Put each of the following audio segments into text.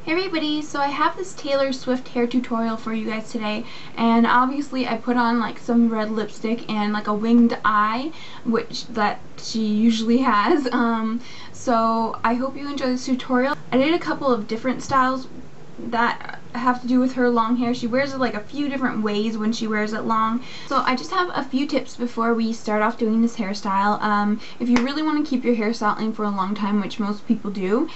Hey everybody, so I have this Taylor Swift hair tutorial for you guys today, and obviously I put on like some red lipstick and like a winged eye, which that she usually has. So I hope you enjoy this tutorial. I did a couple of different styles that have to do with her long hair. She wears it like a few different ways when she wears it long. So I just have a few tips before we start off doing this hairstyle. If you really want to keep your hair styling for a long time, which most people do,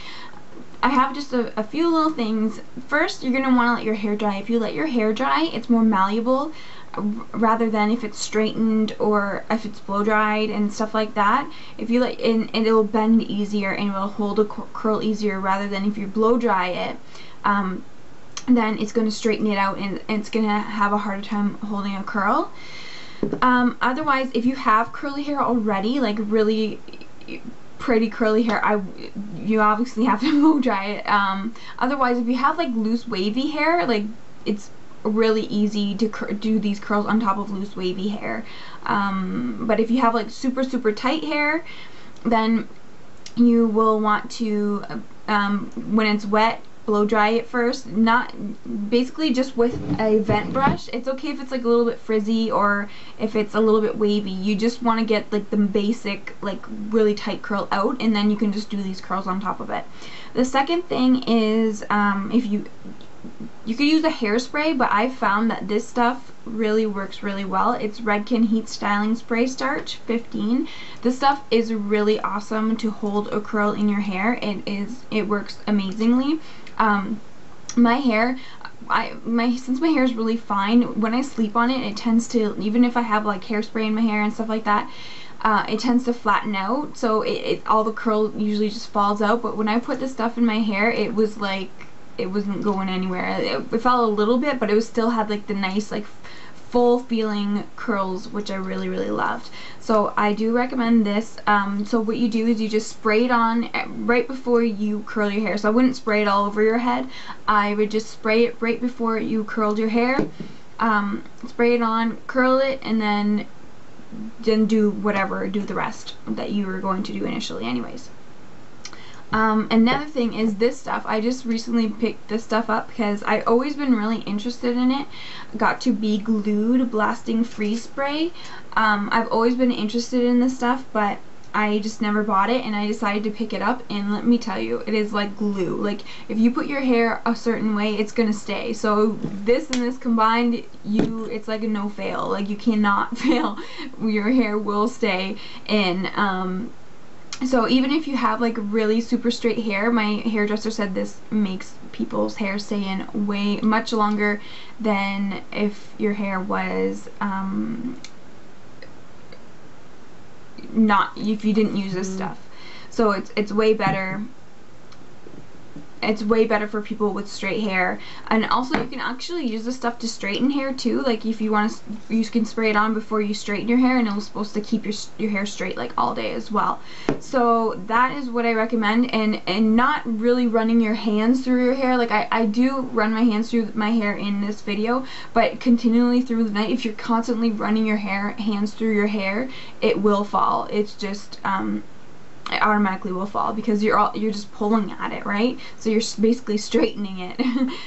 I have just a few little things. First, you're going to want to let your hair dry. If you let your hair dry, it's more malleable rather than if it's straightened or if it's blow dried and stuff like that. If you let and it'll bend easier and it will hold a curl easier rather than if you blow dry it. Then it's going to straighten it out and it's going to have a harder time holding a curl. Otherwise, if you have curly hair already, like really pretty curly hair, you obviously have to blow dry it. Otherwise, if you have like loose wavy hair, like it's really easy to do these curls on top of loose wavy hair. But if you have like super tight hair, then you will want to when it's wet, blow dry it first. Not basically just with a vent brush. It's okay if it's like a little bit frizzy or if it's a little bit wavy. You just want to get like the basic like really tight curl out, and then you can just do these curls on top of it. The second thing is if you could use a hairspray, but I found that this stuff really works really well. It's Redken Heat Styling Spray Starch 15. This stuff is really awesome to hold a curl in your hair. It works amazingly. My hair, since my hair is really fine, when I sleep on it, it tends to, even if I have like hairspray in my hair and stuff like that, it tends to flatten out, so all the curl usually just falls out. But when I put this stuff in my hair, it was like it wasn't going anywhere. It fell a little bit, but it was still had like the nice like full feeling curls, which I really loved. So I do recommend this. So what you do is you just spray it on right before you curl your hair. So I wouldn't spray it all over your head. I would just spray it right before you curled your hair. Spray it on, curl it, and then do the rest that you were going to do initially anyways. Another thing is this stuff. I just recently picked this stuff up because I've always been really interested in it. Got to Be Glued Blasting Freeze Spray. I've always been interested in this stuff, but I just never bought it, and I decided to pick it up, and let me tell you, it is like glue. Like if you put your hair a certain way, it's gonna stay. So this and this combined, it's like a no fail. Like you cannot fail. Your hair will stay in. So even if you have like really super straight hair, my hairdresser said this makes people's hair stay in way much longer than if your hair was if you didn't use this stuff. So it's way better. It's way better for people with straight hair. And also you can actually use this stuff to straighten hair too. Like if you want to, you can spray it on before you straighten your hair, and it's supposed to keep your hair straight like all day as well. So that is what I recommend, and not really running your hands through your hair. Like I do run my hands through my hair in this video, but continually through the night, if you're constantly running your hands through your hair, it will fall. It's just it automatically will fall because you're just pulling at it, right? So you're basically straightening it.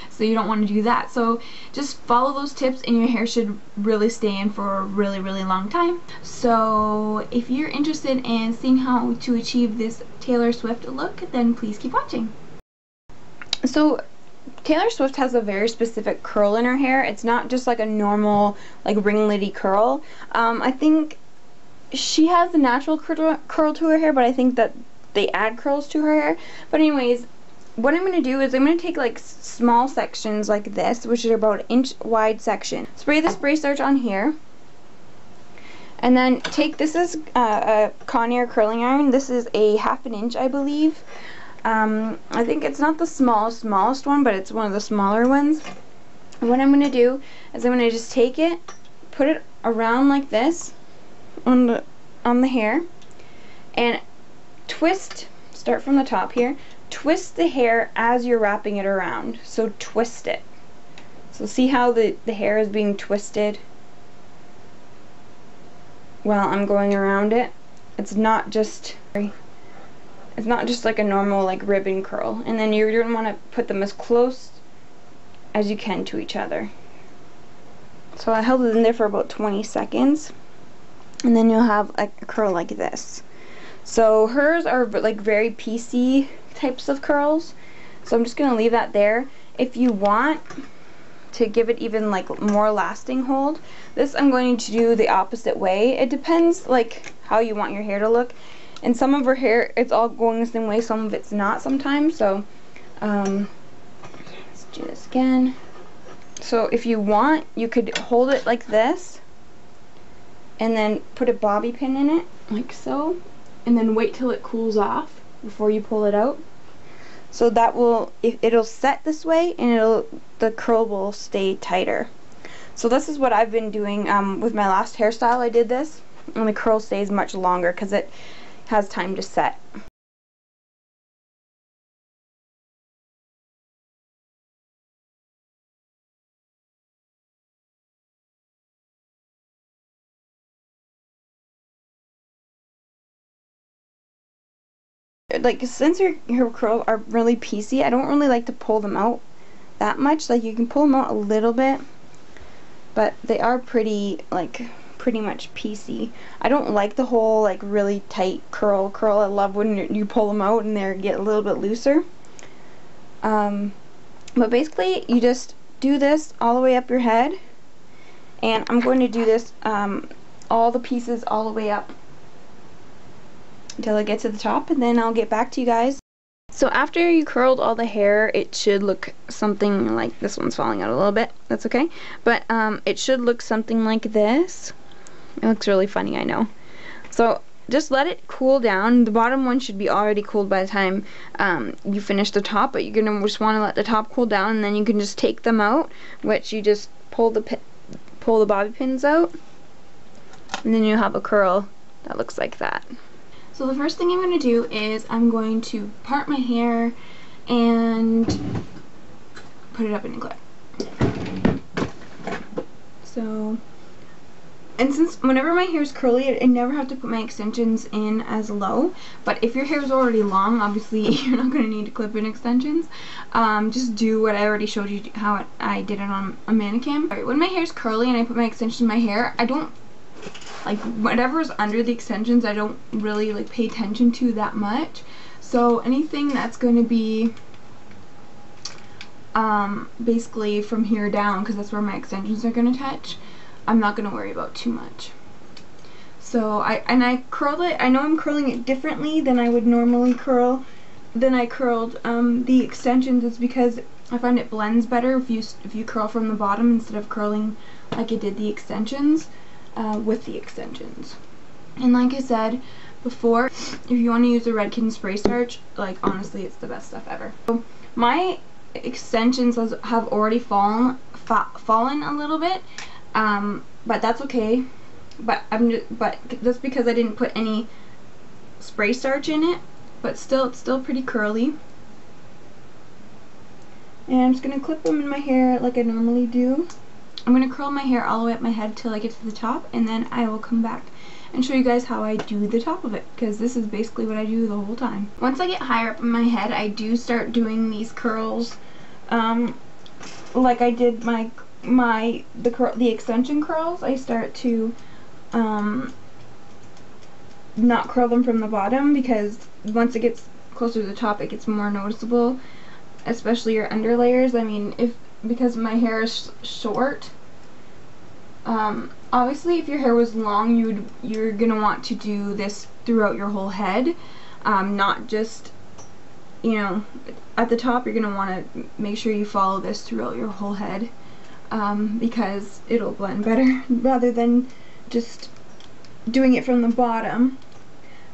So you don't want to do that. So just follow those tips and your hair should really stay in for a really long time. So if you're interested in seeing how to achieve this Taylor Swift look, then please keep watching. So Taylor Swift has a very specific curl in her hair. It's not just like a normal like ringlety curl. I think she has a natural curl to her hair, but I think that they add curls to her hair. But anyways, what I'm going to do is I'm going to take like small sections like this, which are about an inch wide section. Spray the spray starch on here. And then this is a Conair curling iron. This is a 1/2 inch, I believe. I think it's not the smallest one, but it's one of the smaller ones. And what I'm going to do is I'm going to just take it, put it around like this on the hair, and start from the top here, twist the hair as you're wrapping it around. So twist it. So see how the hair is being twisted while I'm going around it. It's not just It's not just like a normal like ribbon curl. And then you're going to want to put them as close as you can to each other. So I held it in there for about 20 seconds. And then you'll have a curl like this. So hers are like very piecey types of curls. So I'm just going to leave that there. If you want to give it even like more lasting hold, this I'm going to do the opposite way. It depends like how you want your hair to look. And some of her hair, it's all going the same way, some of it's not sometimes. So let's do this again. So if you want, you could hold it like this and then put a bobby pin in it, like so, and then wait till it cools off before you pull it out. So that will, it'll set this way, and the curl will stay tighter. So this is what I've been doing with my last hairstyle. I did this, and the curl stays much longer because it has time to set. Like, since her curls are really piecey, I don't really like to pull them out that much. Like, you can pull them out a little bit, but they are pretty much piecey. I don't like the whole like really tight curl. I love when you pull them out and they get a little bit looser. But basically you just do this all the way up your head, and I'm going to do this all the pieces all the way up until I get to the top, and then I'll get back to you guys. So after you curled all the hair, it should look something like, this one's falling out a little bit, that's okay, but it should look something like this. It looks really funny, I know. So just let it cool down. The bottom one should be already cooled by the time you finish the top, but you're gonna just want to let the top cool down, and then you can just take them out, which you just pull the bobby pins out, and then you have a curl that looks like that. So the first thing I'm going to do is I'm going to part my hair and put it up in a clip. So, and since whenever my hair is curly, I never have to put my extensions in as low. But if your hair is already long, obviously you're not going to need to clip in extensions. Just do what I already showed you how I did it on a mannequin. Right, when my hair is curly and I put my extensions in my hair, I don't, like, whatever's under the extensions, I don't really like pay attention to that much. So anything that's going to be basically from here down, because that's where my extensions are going to touch, I'm not going to worry about too much. So I curled it. I know I'm curling it differently than I would normally curl. Then I curled the extensions. It's because I find it blends better if you curl from the bottom instead of curling like I did the extensions. With the extensions. And like I said before, if you want to use the Red Kitten spray starch, like, honestly, it's the best stuff ever. So my extensions have already fallen a little bit, but that's okay. But that's because I didn't put any spray starch in it. But still, it's still pretty curly. And I'm just gonna clip them in my hair like I normally do. I'm going to curl my hair all the way up my head till I get to the top, and then I will come back and show you guys how I do the top of it, because this is basically what I do the whole time. Once I get higher up in my head, I do start doing these curls like I did the extension curls. I start to not curl them from the bottom, because once it gets closer to the top it gets more noticeable, especially your underlayers. I mean, because my hair is short, obviously if your hair was long, you're gonna want to do this throughout your whole head, not just, you know, at the top. You're gonna want to make sure you follow this throughout your whole head, because it'll blend better rather than just doing it from the bottom.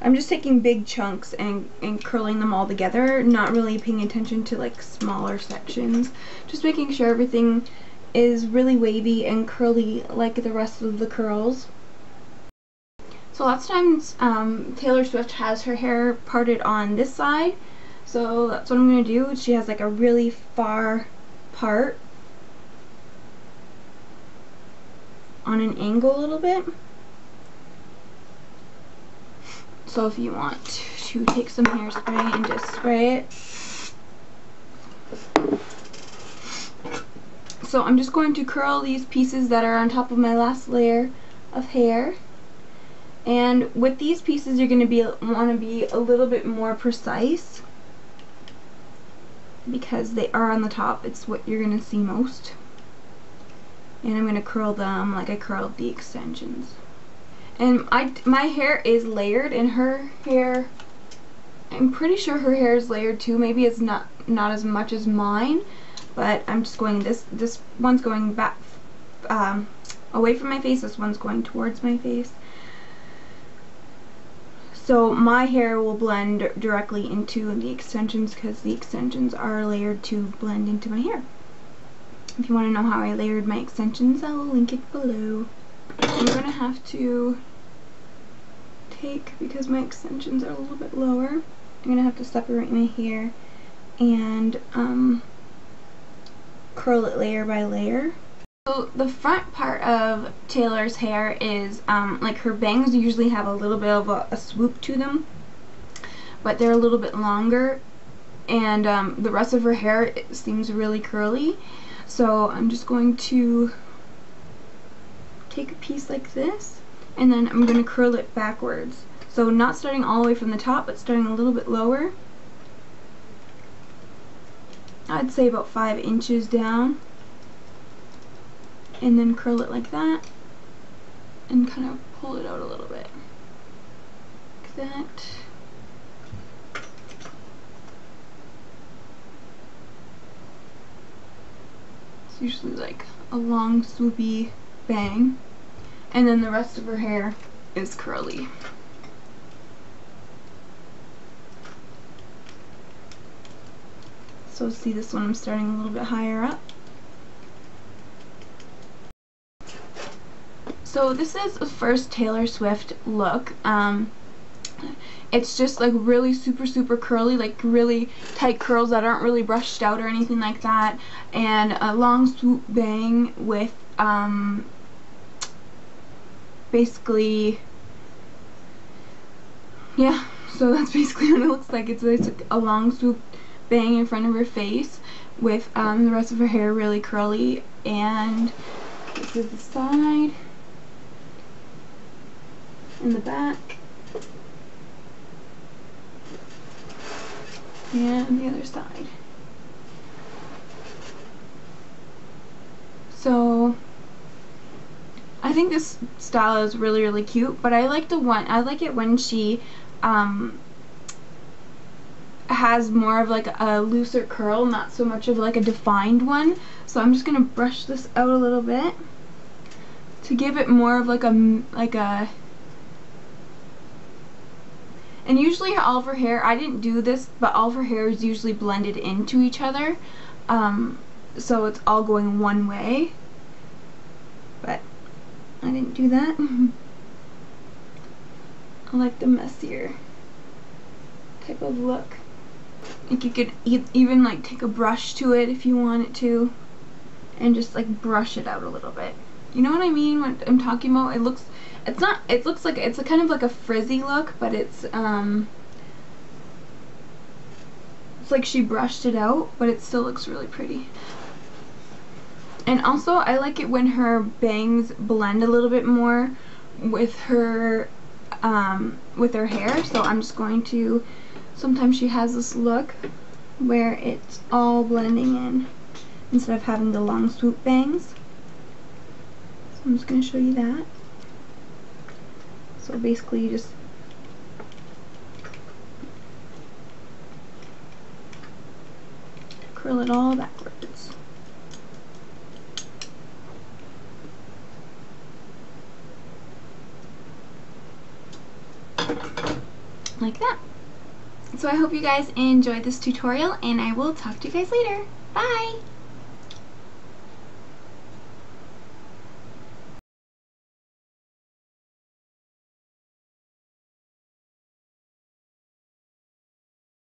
I'm just taking big chunks and curling them all together, not really paying attention to like smaller sections, just making sure everything is really wavy and curly like the rest of the curls. So lots of times Taylor Swift has her hair parted on this side, so that's what I'm going to do. She has like a really far part on an angle a little bit. So if you want to take some hairspray and just spray it. So I'm just going to curl these pieces that are on top of my last layer of hair. And with these pieces, you're going to want to be a little bit more precise because they are on the top. It's what you're going to see most. And I'm going to curl them like I curled the extensions. And my hair is layered, and her hair, I'm pretty sure her hair is layered too. Maybe it's not as much as mine, but I'm just going, this one's going back away from my face, this one's going towards my face. So my hair will blend directly into the extensions because the extensions are layered to blend into my hair. If you want to know how I layered my extensions, I'll link it below. I'm going to have to take, because my extensions are a little bit lower, I'm going to have to separate my hair and curl it layer by layer. So the front part of Taylor's hair is, like her bangs usually have a little bit of a swoop to them, but they're a little bit longer, and the rest of her hair seems really curly. So I'm just going to take a piece like this, and then I'm going to curl it backwards. So not starting all the way from the top, but starting a little bit lower. I'd say about 5 inches down. And then curl it like that, and kind of pull it out a little bit. Like that. It's usually like a long swoopy bang, and then the rest of her hair is curly. So see, this one I'm starting a little bit higher up. So this is the first Taylor Swift look. It's just like really super curly, like really tight curls that aren't really brushed out or anything like that, and a long swoop bang with basically, yeah, so that's basically what it looks like. It's a long swoop bang in front of her face with the rest of her hair really curly, and this is the side and the back and the other side. So I think this style is really cute, but I like it when she has more of like a looser curl, not so much of like a defined one. So I'm just gonna brush this out a little bit to give it more of like a and usually all of her hair, I didn't do this, but all of her hair is usually blended into each other, so it's all going one way, but I didn't do that. I like the messier type of look. Like you could even like take a brush to it if you wanted to, and just like brush it out a little bit. You know what I mean when I'm talking about? It looks like it's a kind of like a frizzy look, but it's like she brushed it out, but it still looks really pretty. And also I like it when her bangs blend a little bit more with her hair. So I'm just going to, sometimes she has this look where it's all blending in instead of having the long swoop bangs. So I'm just going to show you that. So basically you just curl it all backwards. Like that. So I hope you guys enjoyed this tutorial, and I will talk to you guys later. Bye!